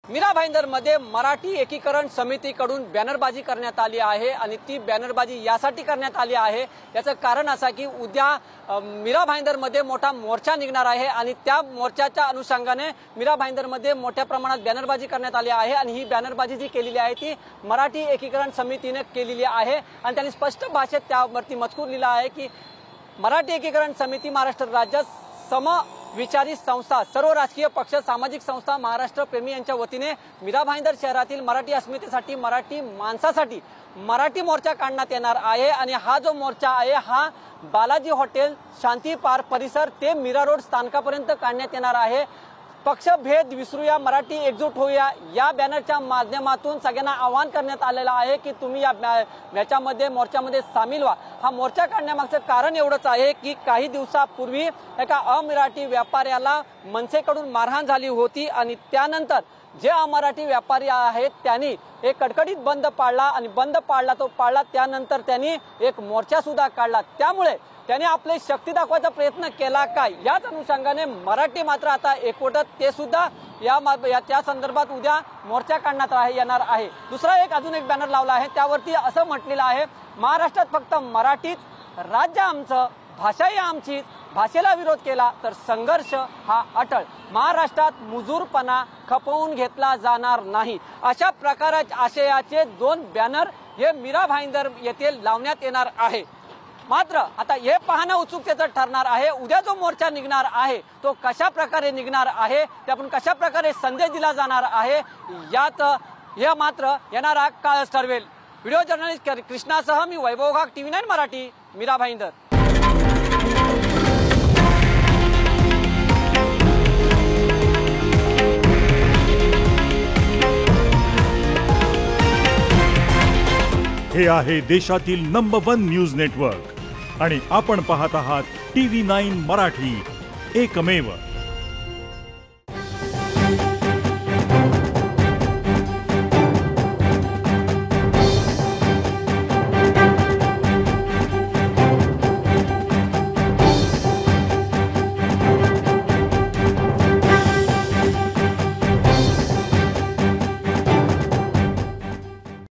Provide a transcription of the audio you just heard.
मीरा भाईंदरमध्ये मराठी एकीकरण समितीकडून बॅनरबाजी करण्यात आली आहे आणि ती बॅनरबाजी यासाठी करण्यात आली आहे याचं कारण असं की उद्या मीरा भाईंदरमध्ये मोठा मोर्चा निघणार आहे आणि त्या मोर्चाच्या अनुषंगाने मीरा भाईंदरमध्ये मोठ्या प्रमाणात बॅनरबाजी करण्यात आली आहे आणि ही बॅनरबाजी जी केलेली आहे ती मराठी एकीकरण समितीने केलेली आहे आणि त्यांनी स्पष्ट भाषेत त्यावरती मजकूर लिहिला आहे की मराठी एकीकरण समिती महाराष्ट्र राज्यात समविचारी संस्था सर्व राजकीय पक्ष सामाजिक संस्था महाराष्ट्र प्रेमी यांच्या वतीने मीरा भाईंदर शहरातील मराठी अस्मितेसाठी मराठी माणसासाठी मराठी मोर्चा काढण्यात येणार आहे आणि हा जो मोर्चा आहे हा बालाजी हॉटेल शांती पार्क परिसर ते मीरा रोड स्थानकापर्यंत काढण्यात येणार आहे। पक्षभेद विसरूया मराठी एकजूट होऊया या बॅनरच्या माध्यमातून सगळ्यांना आवाहन करण्यात आलेलं आहे की तुम्ही या मोर्चामध्ये सामील व्हा। हा मोर्चा काढण्यामागचं कारण एवढंच आहे की काही दिवसापूर्वी एका अमराठी व्यापाऱ्याला मनसेकडून मारहाण झाली होती आणि त्यानंतर जे अमराठी व्यापारी आहेत त्यांनी एक कडकडीत बंद पाळला आणि बंद पाळला त्यानंतर त्यांनी एक मोर्चा सुद्धा काढला। त्यामुळे त्यांनी आपली शक्ती दाखवायचा प्रयत्न केला काय याच अनुषंगाने मराठी मात्र आता एकवटत ते सुद्धा त्या संदर्भात उद्या मोर्चा काढण्यात येणार आहे। दुसरा अजून एक बॅनर लावला आहे त्यावरती असं म्हटलेलं आहे महाराष्ट्रात फक्त मराठीत राज्य आमचं भाषाही आमची भाषेला विरोध केला तर संघर्ष हा अटळ महाराष्ट्रात मुजूरपणा खपवून घेतला जाणार नाही अशा प्रकारच्या आशयाचे 2 बॅनर हे मीरा भाईंदर येथे लावण्यात येणार आहे। मात्र आता हे पाहणं उत्सुकतेचं ठरणार आहे उद्या जो मोर्चा निघणार आहे तो कशा प्रकारे निघणार आहे त्यातून कशा प्रकारे संदेश दिला जाणार आहे यात हे मात्र येणारा काळच ठरवेल। व्हिडिओ जर्नलिस्ट कृष्णासह मी वैभव घाग TV9 मराठी मीरा भाईंदर। हे आहे देशातील नंबर 1 न्यूज नेटवर्क आणि आपण पाहत आहात TV9 मराठी, एकमेव।